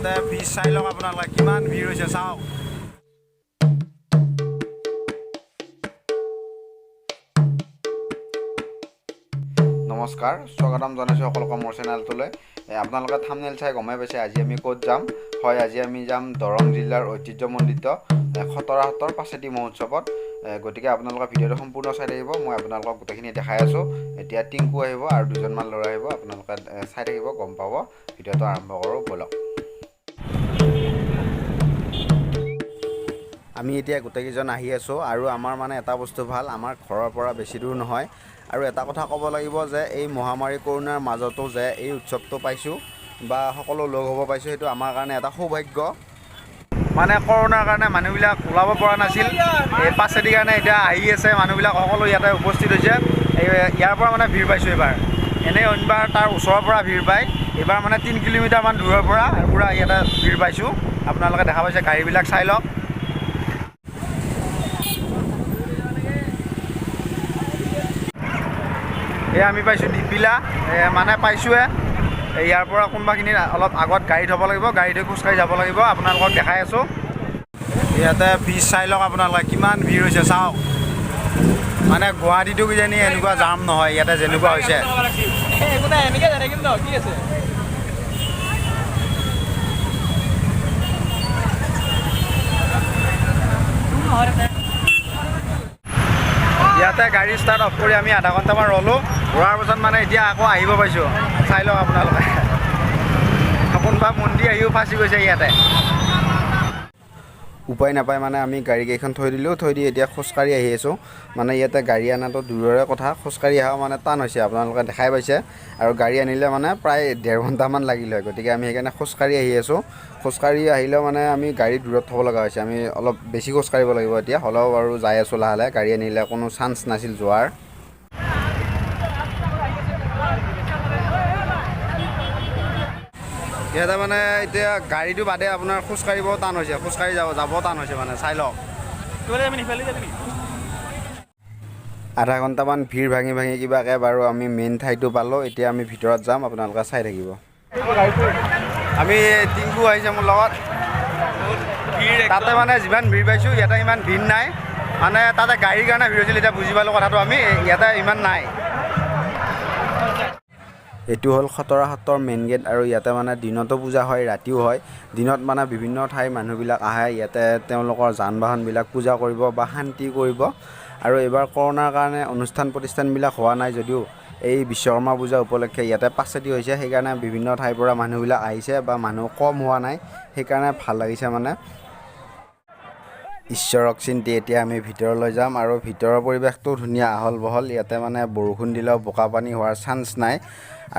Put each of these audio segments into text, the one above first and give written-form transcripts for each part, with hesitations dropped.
ইয়াতে ভিৰ চাই লওক আপোনালোকে কিমান ভিৰ হৈছে চাওক। নমস্কাৰ, স্বাগতম জনাইছোঁ সকলোকে মোৰ চেনেলটোলৈ। আপোনালোকে থাম্বনেইল চাই গমেই পাইছে আজি আমি ক'ত যাম। হয়, আজি আমি যাম দৰং জিলাৰ ঐতিহ্যমণ্ডিত খতৰা সত্ৰৰ পাছেতি মহোৎসৱত। গতিকে আপোনালোকে ভিডিঅ'টো সম্পূৰ্ণ চাই থাকিব। মই আপোনালোকক গোটেইখিনি দেখাই আছোঁ। এতিয়া টিংকু আহিব আৰু দুজনমান ল'ৰা আহিব। আপোনালোকে চাই থাকিব, গম পাব। ভিডিঅ'টো আৰম্ভ কৰোঁ ব'লক। আমি এতিয়া গোটেইকেইজন আহি আছোঁ আৰু আমাৰ মানে এটা বস্তু ভাল, আমাৰ ঘৰৰ পৰা বেছি দূৰ নহয়। আৰু এটা কথা ক'ব লাগিব যে এই মহামাৰী কৰোণাৰ মাজতো যে এই উৎসৱটো পাইছোঁ বা সকলো লগ হ'ব পাইছোঁ, সেইটো আমাৰ কাৰণে এটা সৌভাগ্য। মানে কৰোণাৰ কাৰণে মানুহবিলাক ওলাব পৰা নাছিল, এই পাছেদিৰ কাৰণে এতিয়া আহি আছে মানুহবিলাক, সকলো ইয়াতে উপস্থিত হৈছে। ইয়াৰ পৰা মানে ভিৰ পাইছোঁ এইবাৰ। এনেই অইনবাৰ তাৰ ওচৰৰ পৰা ভিৰ পায়, এইবাৰ মানে 3 কিলোমিটাৰমান দূৰৰ পৰা পূৰা ইয়াতে ভিৰ পাইছোঁ। আপোনালোকে দেখা পাইছে, গাড়ীবিলাক চাই লওক। এয়া আমি পাইছোঁ দীপিলা, মানে পাইছোঁৱে। ইয়াৰ পৰা কোনোবাখিনিত অলপ আগত গাড়ীত হ'ব লাগিব, গাড়ীত খোজকাঢ়ি যাব লাগিব। আপোনালোকক দেখাই আছোঁ। ইয়াতে ভিৰ চাই লওক আপোনালোকে কিমান ভিৰ হৈছে চাওক। মানে গুৱাহাটীতো কিজানি এনেকুৱা জাম নহয়, ইয়াতে যেনেকুৱা হৈছে। ইয়াতে গাড়ী ষ্টাৰ্ট অফ কৰি আমি আধা ঘণ্টামান ৰ'লোঁ। ৰোৱাৰ পাছত মানে এতিয়া আকৌ আহিব পাইছোঁ। চাই লওক আপোনালোকে, কোনোবা মন্দিৰ আহিও ফাঁচি গৈছে ইয়াতে। উপায় নাপায় মানে আমি গাড়ীকেইখন থৈ দিলোঁ, থৈ দি এতিয়া খোজকাঢ়ি আহি আছোঁ। মানে ইয়াতে গাড়ী অনাটো দূৰৰে কথা, খোজকাঢ়ি অহা মানে টান হৈছে, আপোনালোকে দেখাই পাইছে। আৰু গাড়ী আনিলে মানে প্ৰায় 1.5 ঘণ্টামান লাগিল হয়। গতিকে আমি সেইকাৰণে খোজকাঢ়ি আহি আছোঁ। খোজকাঢ়ি আহিলেও মানে আমি গাড়ী দূৰত থ'ব লগা হৈছে, আমি অলপ বেছি খোজকাঢ়িব লাগিব এতিয়া। হ'লেও বাৰু যাই আছোঁ লাহে লাহে, গাড়ী আনিলে কোনো চান্স নাছিল যোৱাৰ। ইয়াতে মানে এতিয়া গাড়ীটো বাদে আপোনাৰ খোজকাঢ়িবও টান হৈছে, খোজকাঢ়ি যাব টান হৈছে মানে, চাই লওক। আধা ঘণ্টামান ভিৰ ভাঙি ভাঙি কিবাকৈ বাৰু আমি মেইন ঠাইটো পালোঁ। এতিয়া আমি ভিতৰত যাম, আপোনালোকে চাই থাকিব। আমি টিংকু আহিছে মোৰ লগত। তাতে মানে যিমান ভিৰ পাইছোঁ ইয়াতে ইমান ভিৰ নাই। মানে তাতে গাড়ীৰ কাৰণে ভিৰ হৈছিল, এতিয়া বুজি পালোঁ কথাটো আমি, ইয়াতে ইমান নাই। এইটো হ'ল খতৰা সত্ৰৰ মেইন গেট আৰু ইয়াতে মানে দিনতো পূজা হয়, ৰাতিও হয়। দিনত মানে বিভিন্ন ঠাইৰ মানুহবিলাক আহে ইয়াতে তেওঁলোকৰ যান বাহনবিলাক পূজা কৰিব বা শান্তি কৰিব। আৰু এইবাৰ কৰোণাৰ কাৰণে অনুষ্ঠান প্ৰতিষ্ঠানবিলাক হোৱা নাই যদিও এই বিশ্বকৰ্মা পূজা উপলক্ষে ইয়াতে পাছেতি হৈছে, সেইকাৰণে বিভিন্ন ঠাইৰ পৰা মানুহবিলাক আহিছে বা মানুহ কম হোৱা নাই, সেইকাৰণে ভাল লাগিছে মানে। ঈশ্বৰক চিন্তি এতিয়া আমি ভিতৰলৈ যাম আৰু ভিতৰৰ পৰিৱেশটো ধুনীয়া, আহল বহল। ইয়াতে মানে বৰষুণ দিলেও বোকা পানী হোৱাৰ চান্স নাই।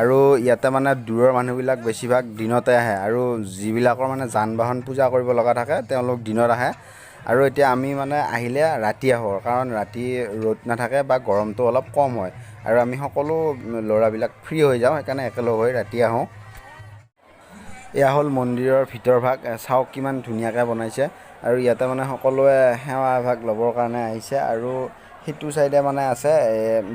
আৰু ইয়াতে মানে দূৰৰ মানুহবিলাক বেছিভাগ দিনতে আহে, আৰু যিবিলাকৰ মানে যান বাহন পূজা কৰিব লগা থাকে তেওঁলোক দিনত আহে। আৰু এতিয়া আমি মানে আহিলে ৰাতি আহোঁ, কাৰণ ৰাতি ৰ'দ নাথাকে বা গৰমটো অলপ কম হয়, আৰু আমি সকলো ল'ৰাবিলাক ফ্ৰী হৈ যাওঁ, সেইকাৰণে একেলগ হৈ ৰাতি আহোঁ। এয়া হ'ল মন্দিৰৰ ভিতৰ ভাগ, চাওক কিমান ধুনীয়াকৈ বনাইছে। আৰু ইয়াতে মানে সকলোৱে সেৱা এভাগ ল'বৰ কাৰণে আহিছে। আৰু সেইটো চাইডে মানে আছে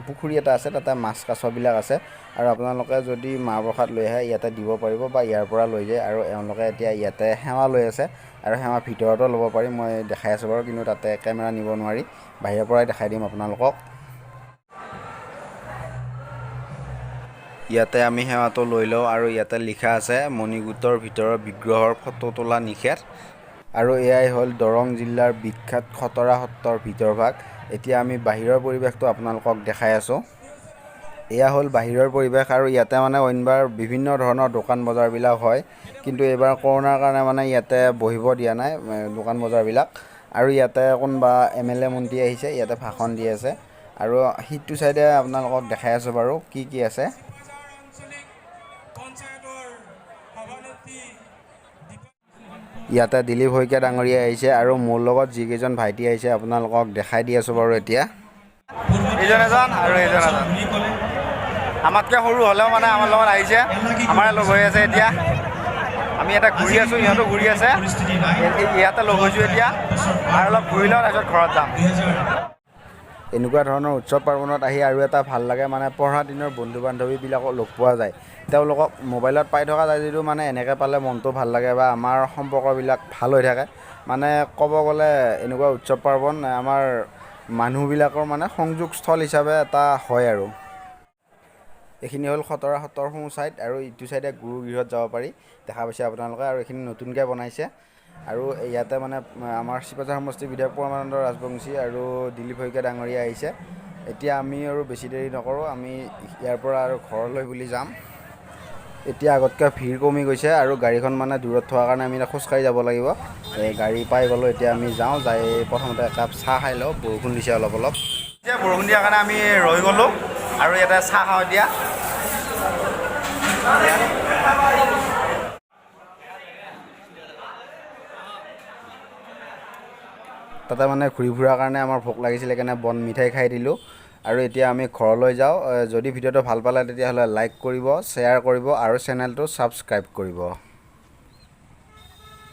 পুখুৰী এটা আছে, তাতে মাছ কাছবিলাক আছে। আৰু আপোনালোকে যদি মাহ প্ৰসাদ লৈ আহে ইয়াতে দিব পাৰিব বা ইয়াৰ পৰা লৈ যায়। আৰু এওঁলোকে এতিয়া ইয়াতে সেৱা লৈ আছে, আৰু সেৱা ভিতৰতো ল'ব পাৰি। মই দেখাই আছোঁ বাৰু, কিন্তু তাতে কেমেৰা নিব নোৱাৰি, বাহিৰৰ পৰাই দেখাই দিম আপোনালোকক। ইয়াতে আমি সেৱাটো লৈ লওঁ, আৰু ইয়াতে লিখা আছে মণিকূটৰ ভিতৰৰ বিগ্ৰহৰ ফটো তোলা নিষেধ। আৰু এয়াই হ'ল দৰং জিলাৰ বিখ্যাত খতৰা সত্ৰৰ ভিতৰ ভাগ। এতিয়া আমি বাহিৰৰ পৰিৱেশটো আপোনালোকক দেখাই আছোঁ। এয়া হ'ল বাহিৰৰ পৰিৱেশ, আৰু ইয়াতে মানে অইনবাৰ বিভিন্ন ধৰণৰ দোকান বজাৰবিলাক হয়, কিন্তু এইবাৰ কৰোণাৰ কাৰণে মানে ইয়াতে বহিব দিয়া নাই দোকান বজাৰবিলাক। আৰু ইয়াতে কোনোবা MLA মন্ত্ৰী আহিছে, ইয়াতে ভাষণ দি আছে। আৰু সিটো চাইডে আপোনালোকক দেখাই আছোঁ বাৰু কি কি আছে। ইয়াতে দিলীপ শইকীয়া ডাঙৰীয়া আহিছে, আৰু মোৰ লগত যিকেইজন ভাইটি আহিছে আপোনালোকক দেখাই দি আছোঁ বাৰু এতিয়া। এইজন এজন আৰু এইজন এজন, আমাতকৈ সৰু হ'লেও মানে আমাৰ লগত আহিছে, আমাৰে লগ হৈ আছে। এতিয়া আমি ইয়াতে ঘূৰি আছোঁ, ইহঁতো ঘূৰি আছে, ইয়াতে লগ হৈছোঁ এতিয়া, আৰু অলপ ঘূৰি লওঁ তাৰপিছত ঘৰত যাম। এনেকুৱা ধৰণৰ উৎসৱ পাৰ্বণত আহি আৰু এটা ভাল লাগে মানে পঢ়া দিনৰ বন্ধু বান্ধৱীবিলাকক লগ পোৱা যায়। তেওঁলোকক মোবাইলত পাই থকা যায় যদিও মানে এনেকৈ পালে মনটো ভাল লাগে বা আমাৰ সম্পৰ্কবিলাক ভাল হৈ থাকে। মানে ক'ব গ'লে এনেকুৱা উৎসৱ পাৰ্বণ আমাৰ মানুহবিলাকৰ মানে সংযোগস্থল হিচাপে এটা হয় আৰু। এইখিনি হ'ল খতৰা সত্ৰৰ সোঁ ছাইড আৰু ইটো ছাইডে গুৰুগৃহত যাব পাৰি, দেখা পাইছে আপোনালোকে। আৰু এইখিনি নতুনকৈ বনাইছে আৰু ইয়াতে মানে আমাৰ চিপাঝাৰ সমষ্টিৰ বিধায়ক পৰমানন্দ ৰাজবংশী আৰু দিলীপ শইকীয়া ডাঙৰীয়া আহিছে। এতিয়া আমি আৰু বেছি দেৰি নকৰোঁ, আমি ইয়াৰ পৰা আৰু ঘৰলৈ বুলি যাম। এতিয়া আগতকৈ ভিৰ কমি গৈছে আৰু গাড়ীখন মানে দূৰত থোৱাৰ কাৰণে আমি খোজকাঢ়ি যাব লাগিব। গাড়ী পাই গ'লোঁ, এতিয়া আমি যাওঁ, যাই প্ৰথমতে একাপ চাহ খাই লওঁ, বৰষুণ দিছে অলপ অলপ। এতিয়া বৰষুণ দিয়াৰ কাৰণে আমি ৰৈ গ'লোঁ আৰু ইয়াতে চাহ খাওঁ এতিয়া। তাতে মানে ঘূৰি ফুৰাৰ কাৰণে আমাৰ ভোক লাগিছিলে, সেইকাৰণে বন মিঠাই খাই দিলোঁ। আৰু এতিয়া আমি ঘৰলৈ যাওঁ। যদি ভিডিঅ'টো ভাল পালে তেতিয়াহ'লে লাইক কৰিব, শ্বেয়াৰ কৰিব আৰু চেনেলটো ছাবস্ক্ৰাইব কৰিব।